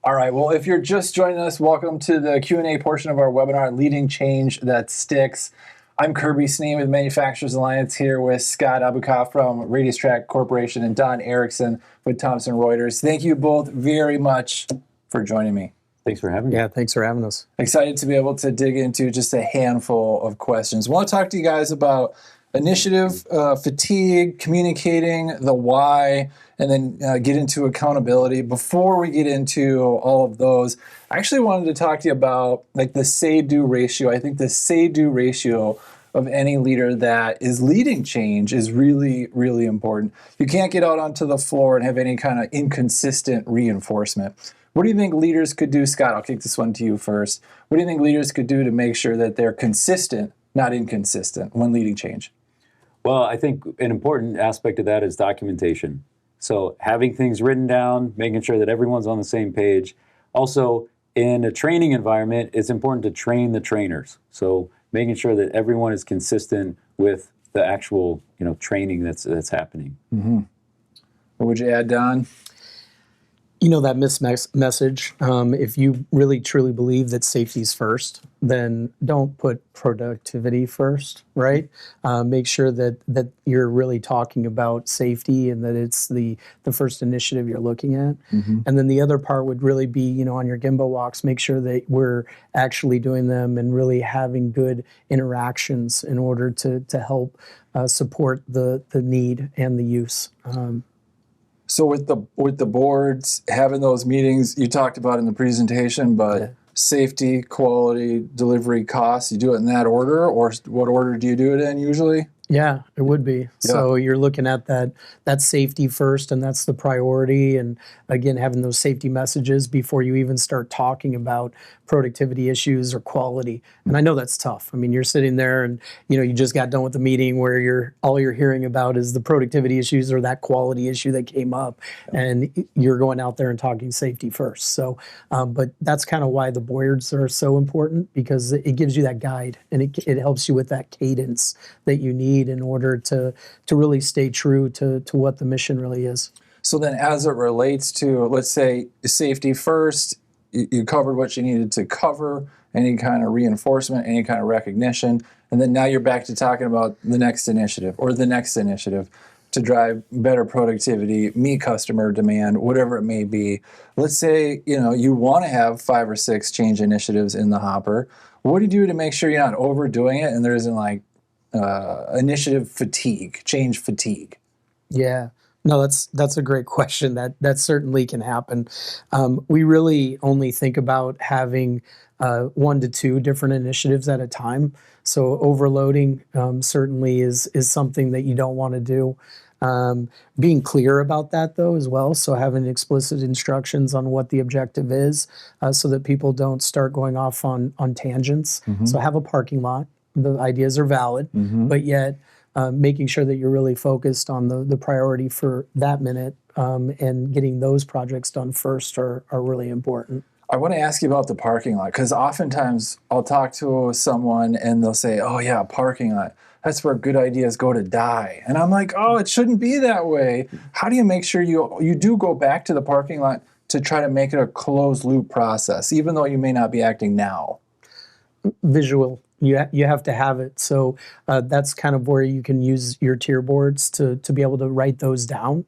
All right. Well, if you're just joining us, welcome to the Q&A portion of our webinar, Leading Change That Sticks. I'm Kirby Snee with Manufacturers Alliance here with Scott Abuka from Radius Track Corporation and Don Erickson with Thomson Reuters. Thank you both very much for joining me. Thanks for having me. Yeah, thanks for having us. Excited to be able to dig into just a handful of questions. I want to talk to you guys about initiative, fatigue, communicating the why, and then get into accountability. Before we get into all of those, I actually wanted to talk to you about like the say-do ratio. I think the say-do ratio of any leader that is leading change is really, really important. You can't get out onto the floor and have any kind of inconsistent reinforcement. What do you think leaders could do? Scott, I'll kick this one to you first. What do you think leaders could do to make sure that they're consistent, not inconsistent, when leading change? Well, I think an important aspect of that is documentation. So having things written down, making sure that everyone's on the same page. Also, in a training environment, it's important to train the trainers. So making sure that everyone is consistent with the actual, training that's happening. Mm-hmm. What would you add, Don? That message, if you really truly believe that safety's first, then don't put productivity first, right? Make sure that you're really talking about safety and that it's the first initiative you're looking at. Mm-hmm. And then the other part would really be, on your Gemba walks, make sure that we're actually doing them and really having good interactions in order to help support the need and the use. So with the boards, having those meetings, you talked about in the presentation, but safety, quality, delivery, costs, you do it in that order, or what order do you do it in usually? Yeah, it would be. Yeah. So you're looking at that safety first, and that's the priority. And again, having those safety messages before you even start talking about productivity issues or quality. And I know that's tough. I mean, you're sitting there and, you just got done with the meeting where all you're hearing about is the productivity issues or that quality issue that came up. And you're going out there and talking safety first. So, but that's kind of why the boards are so important, because it gives you that guide and it helps you with that cadence that you need in order to really stay true to what the mission really is. So then as it relates to, let's say, safety first, you covered what you needed to cover, any kind of reinforcement, any kind of recognition, and then now you're back to talking about the next initiative or the next initiative to drive better productivity, meet customer demand, whatever it may be. Let's say, you want to have 5 or 6 change initiatives in the hopper. What do you do to make sure you're not overdoing it and there isn't initiative fatigue, change fatigue? Yeah. No, that's a great question. That certainly can happen. We really only think about having 1 to 2 different initiatives at a time. So overloading certainly is something that you don't want to do. Being clear about that, though, as well. So having explicit instructions on what the objective is so that people don't start going off on tangents. Mm-hmm. So have a parking lot. The ideas are valid, mm-hmm. but yet making sure that you're really focused on the priority for that minute and getting those projects done first are really important. I want to ask you about the parking lot, because oftentimes I'll talk to someone and they'll say, oh yeah, parking lot, that's where good ideas go to die. And I'm like, oh, it shouldn't be that way. How do you make sure you do go back to the parking lot to try to make it a closed loop process, even though you may not be acting now? Visual. You have to have it. So that's kind of where you can use your tier boards to be able to write those down.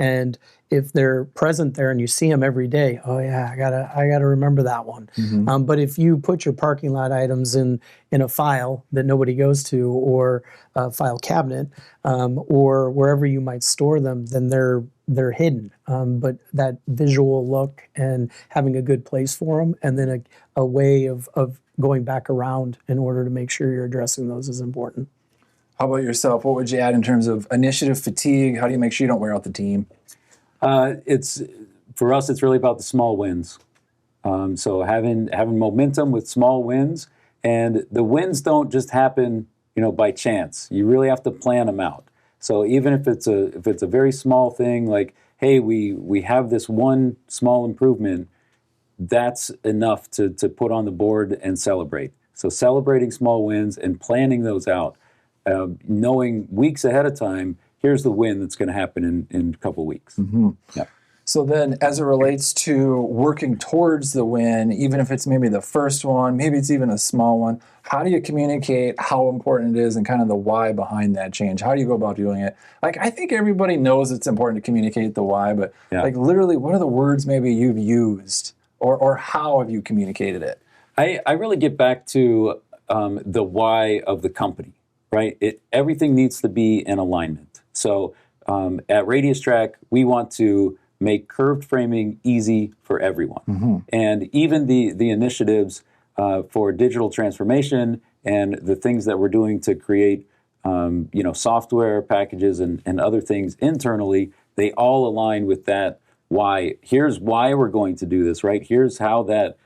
And if they're present there and you see them every day, oh yeah, I gotta remember that one. Mm-hmm. But if you put your parking lot items in a file that nobody goes to, or a file cabinet, or wherever you might store them, then they're hidden. But that visual look and having a good place for them, and then a way of going back around in order to make sure you're addressing those is important. How about yourself? What would you add in terms of initiative fatigue? How do you make sure you don't wear out the team? For us, it's really about the small wins. So having momentum with small wins, and the wins don't just happen, by chance. You really have to plan them out. So even if it's a very small thing, like, hey, we have this one small improvement, that's enough to put on the board and celebrate. So celebrating small wins and planning those out, knowing weeks ahead of time, here's the win that's going to happen in a couple weeks. Mm-hmm. Yeah. So then, as it relates to working towards the win, even if it's maybe the first one, maybe it's even a small one, how do you communicate how important it is and kind of the why behind that change? How do you go about doing it? Like, I think everybody knows it's important to communicate the why, but like literally, what are the words maybe you've used, or how have you communicated it? I really get back to the why of the company, right? Everything needs to be in alignment. So at Radius Track, we want to make curved framing easy for everyone. And even the initiatives for digital transformation and the things that we're doing to create software packages and other things internally, they all align with that why. Here's why we're going to do this, right? Here's how that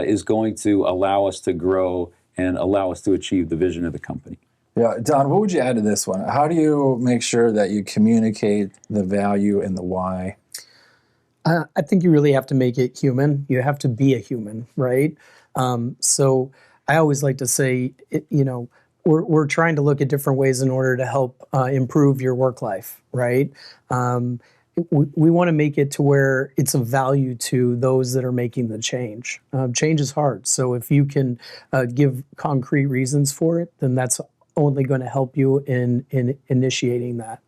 is going to allow us to grow and allow us to achieve the vision of the company. Yeah, Don, what would you add to this one? How do you make sure that you communicate the value and the why? I think you really have to make it human. You have to be a human, right? So I always like to say, we're trying to look at different ways in order to help improve your work life, right? We want to make it to where it's of value to those that are making the change. Change is hard. So if you can give concrete reasons for it, then that's only going to help you in initiating that.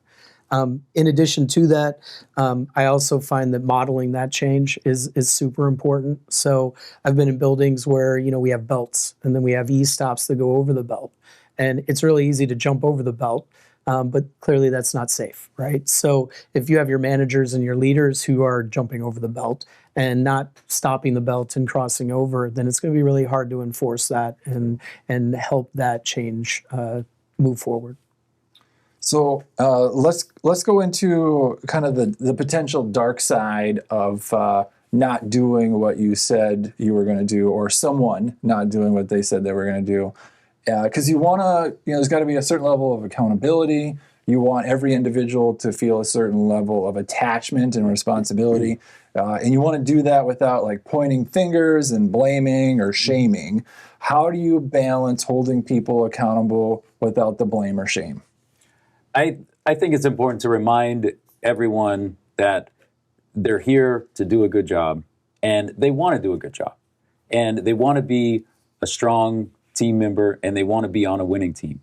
In addition to that, I also find that modeling that change is super important. So I've been in buildings where, we have belts and then we have e-stops that go over the belt. And it's really easy to jump over the belt, but clearly that's not safe, right? So if you have your managers and your leaders who are jumping over the belt and not stopping the belt and crossing over, then it's going to be really hard to enforce that and help that change move forward. So let's go into kind of the potential dark side of not doing what you said you were going to do, or someone not doing what they said they were going to do. Because you want to, there's got to be a certain level of accountability. You want every individual to feel a certain level of attachment and responsibility. And you want to do that without like pointing fingers and blaming or shaming. How do you balance holding people accountable without the blame or shame? I think it's important to remind everyone that they're here to do a good job, and they want to do a good job, and they want to be a strong team member, and they want to be on a winning team.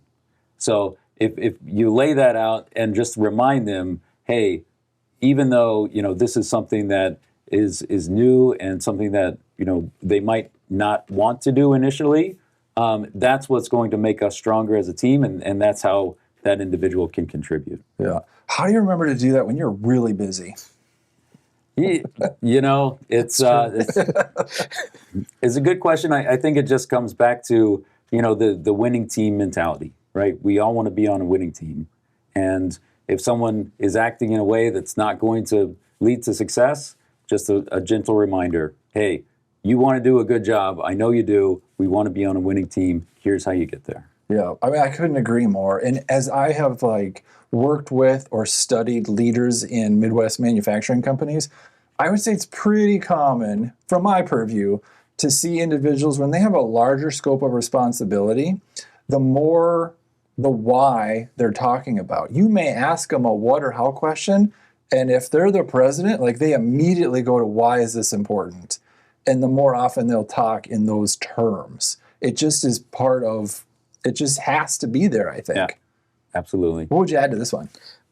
So if you lay that out and just remind them, hey, even though this is something that is new and something that they might not want to do initially, that's what's going to make us stronger as a team, and that's how that individual can contribute. Yeah. How do you remember to do that when you're really busy? It's a good question. I think it just comes back to, the winning team mentality, right? We all want to be on a winning team. And if someone is acting in a way that's not going to lead to success, just a gentle reminder, hey, you want to do a good job. I know you do. We want to be on a winning team. Here's how you get there. Yeah, I mean, I couldn't agree more. And as I have worked with or studied leaders in Midwest manufacturing companies, I would say it's pretty common, from my purview, to see individuals when they have a larger scope of responsibility, the more the why they're talking about. You may ask them a what or how question, and if they're the president, they immediately go to why is this important? And the more often they'll talk in those terms. It just is part of. It just has to be there, I think. Yeah, absolutely. What would you add to this one?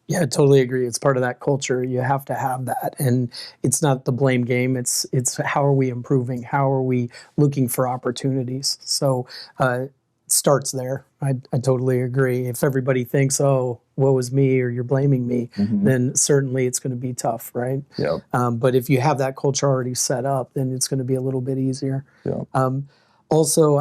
Yeah, I totally agree. It's part of that culture. You have to have that. And it's not the blame game. It's how are we improving? How are we looking for opportunities? So it starts there. I totally agree. If everybody thinks, oh, woe is me, or you're blaming me, then certainly it's going to be tough, right? Yeah. But if you have that culture already set up, then it's going to be a little bit easier. Yeah. Also,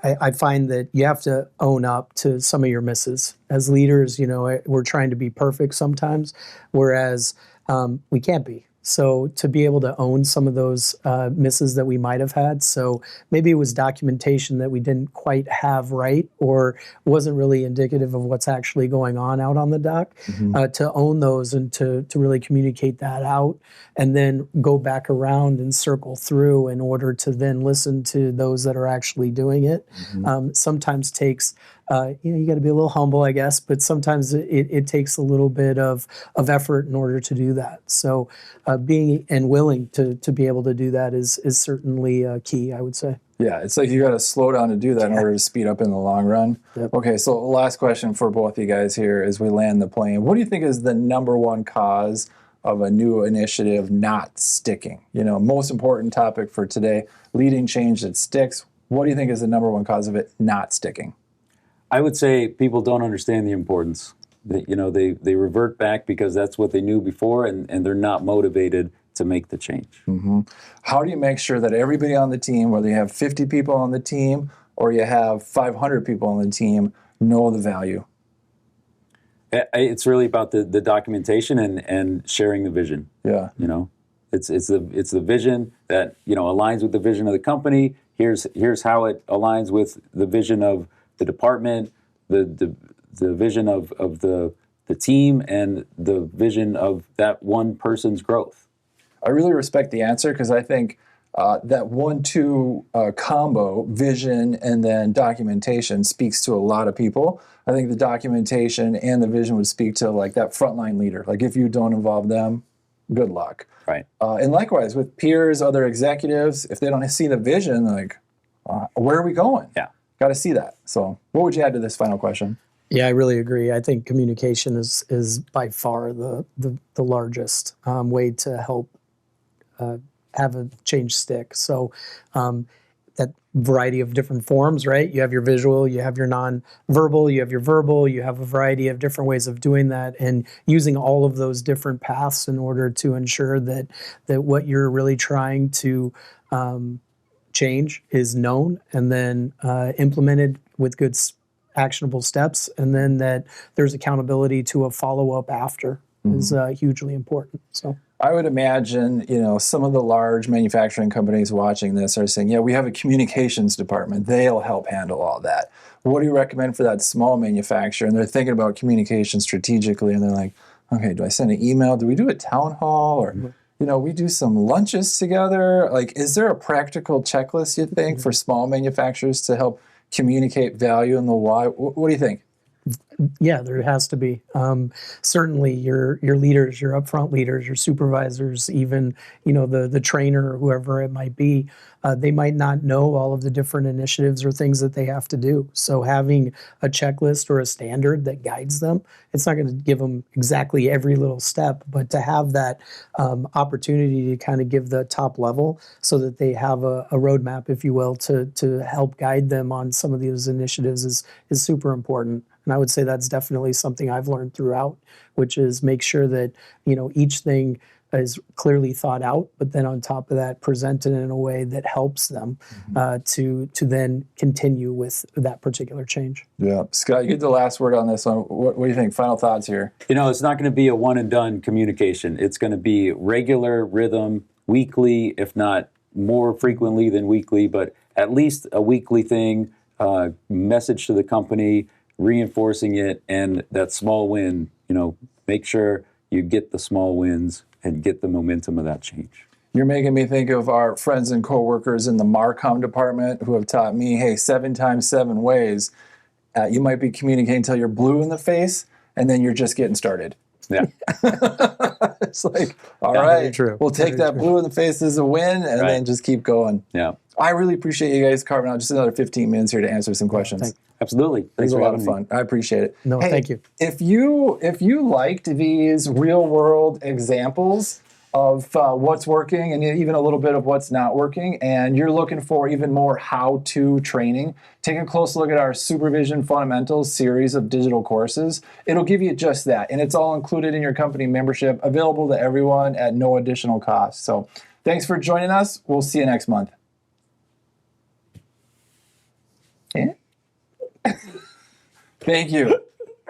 I find that you have to own up to some of your misses. As leaders, we're trying to be perfect sometimes, whereas we can't be. So to be able to own some of those misses that we might have had. So maybe it was documentation that we didn't quite have right, or wasn't really indicative of what's actually going on out on the dock. To own those and to really communicate that out, and then go back around and circle through in order to then listen to those that are actually doing it. Sometimes takes you got to be a little humble, I guess, but sometimes it takes a little bit of effort in order to do that. So being and willing to be able to do that is certainly key, I would say. Yeah, it's like you got to slow down to do that in order to speed up in the long run. Yep. Okay, so last question for both of you guys here as we land the plane. What do you think is the number one cause of a new initiative not sticking? Most important topic for today, leading change that sticks. What do you think is the number one cause of it not sticking? I would say people don't understand the importance. They revert back because that's what they knew before, and they're not motivated to make the change. Mm-hmm. How do you make sure that everybody on the team, whether you have 50 people on the team or you have 500 people on the team, know the value? It's really about the documentation and sharing the vision. Yeah. It's the vision that aligns with the vision of the company. Here's how it aligns with the vision of the department, the vision of the team, and the vision of that one person's growth. I really respect the answer because I think that 1-2 combo, vision and then documentation, speaks to a lot of people. I think the documentation and the vision would speak to like that frontline leader. Like if you don't involve them, good luck. Right. And likewise with peers, other executives, if they don't see the vision, like where are we going? Yeah. Got to see that. So what would you add to this final question? Yeah, I really agree. I think communication is by far the largest way to help have a change stick. So that variety of different forms, right? You have your visual, you have your non-verbal, you have your verbal, you have a variety of different ways of doing that, and using all of those different paths in order to ensure that what you're really trying to change is known and then implemented with good actionable steps, and then that there's accountability to a follow-up after is hugely important. So I would imagine, some of the large manufacturing companies watching this are saying, yeah, we have a communications department. They'll help handle all that. What do you recommend for that small manufacturer? And they're thinking about communication strategically, and they're like, okay, do I send an email? Do we do a town hall? Or, we do some lunches together? Like, is there a practical checklist, you think, for small manufacturers to help communicate value and the why? What do you think? Yeah, there has to be. Certainly your leaders, your upfront leaders, your supervisors, even, the trainer, whoever it might be, they might not know all of the different initiatives or things that they have to do. So having a checklist or a standard that guides them, it's not going to give them exactly every little step, but to have that opportunity to kind of give the top level so that they have a roadmap, if you will, to help guide them on some of these initiatives is super important. And I would say that's definitely something I've learned throughout, which is make sure that, each thing is clearly thought out, but then on top of that, presented in a way that helps them to then continue with that particular change. Yeah. Scott, you get the last word on this one. What do you think? Final thoughts here. It's not going to be a one and done communication. It's going to be regular rhythm, weekly, if not more frequently than weekly, but at least a weekly thing, message to the company, reinforcing it, and that small win, make sure you get the small wins and get the momentum of that change. You're making me think of our friends and coworkers in the Marcom department who have taught me, hey, 7 times 7 ways. You might be communicating until you're blue in the face, and then you're just getting started. Yeah. It's like, all right, true. We'll take that blue in the face as a win, and then just keep going. Yeah. I really appreciate you guys carving out just another 15 minutes here to answer some questions. Absolutely. It was a lot of fun. I appreciate it. No, hey, thank you. If you liked these real world examples of what's working and even a little bit of what's not working, and you're looking for even more how-to training, take a close look at our Supervision Fundamentals series of digital courses. It'll give you just that, and it's all included in your company membership, available to everyone at no additional cost. So thanks for joining us. We'll see you next month. Yeah. Thank you.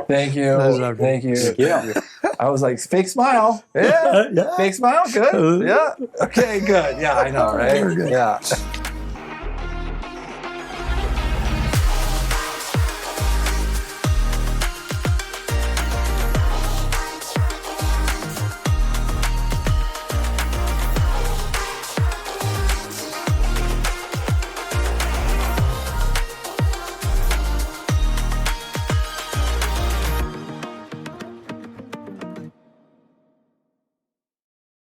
Thank you. Thank you. Yeah. I was like, fake smile. Yeah. Fake smile. Good. Yeah. Okay, good. Yeah, I know, right? Yeah.